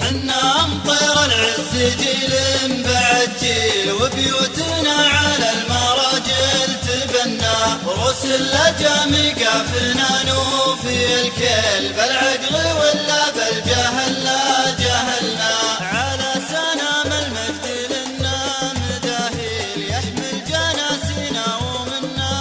حنا أمطير العز جيل بعد جيل، وبيوتنا على المراجل تبنى، رؤوس اللجام قافنا نوفي الكيل، بالعقل ولا بالجهل لا جهلنا، على سنام المجد لنا مداهيل، يحمل جناسنا ومنا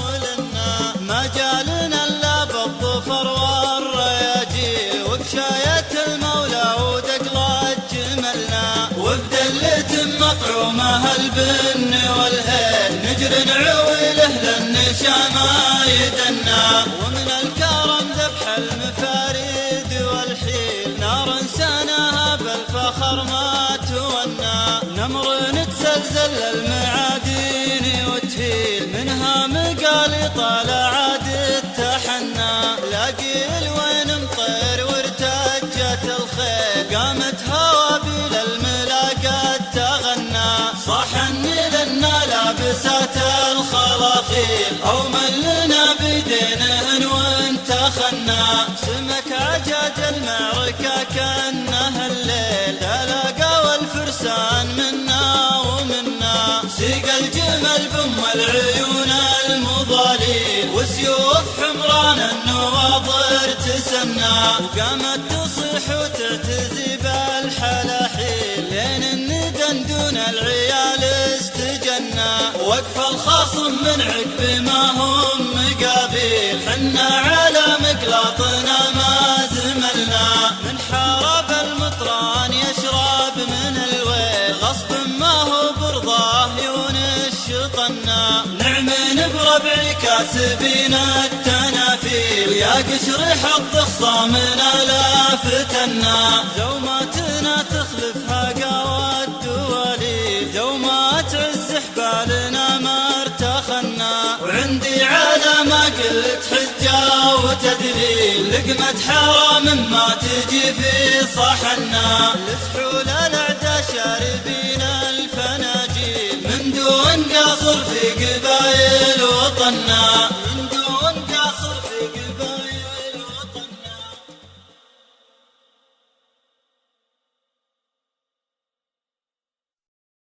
ولنا، ما جالنا الا بالظفر والرياجيل، وبشاية المولى ودقلة جملنا، وبدلة مطعومة البن والهيل، نجري نعوله للنشامة يدنا، ومن الكرم ذبح المفاريد والحيل، نار سناها بالفخر ما تونا، نمر نتزلزل المعادين وتهيل، منها مقال طالعات التحنى، لاقيل وين مطير وارتجت الخيل، قامت هوابيل الملاقات تغنى، صاح النيل لابسات الخلاخيل، أو ملنا بيدينهن وانتخنا، سمك عجاج المعركة كأنها الليل، تلاقى والفرسان منا ومنا، سيق الجمل بم العيون المضاليل، وسيوف حمران النواظر تسنى، وقامت تصيح وتعتزي بالحلاحيل، لين الندن دون العيال استجنى، وقف الخصم من عقب ما هم مقابيل، حنا على مقلاطنا ما زملنا، من حارب المطران يشرب من الويل، غصب ما هو برضاه ينشطنا، نعمين بربع كاسبين التنافيل، يا قشر حظ خصامنا لا فتنا، زوماتنا تخلفها قوى الدواليل، زومات عز حبالنا ما ارتخنا، وعندي على ما قلت حجة وتدليل، لقمة حرام ما تجي في صحنا، لسحول الأعداء شاربين الفناجيل، من دون قصر في قبايل وطنا.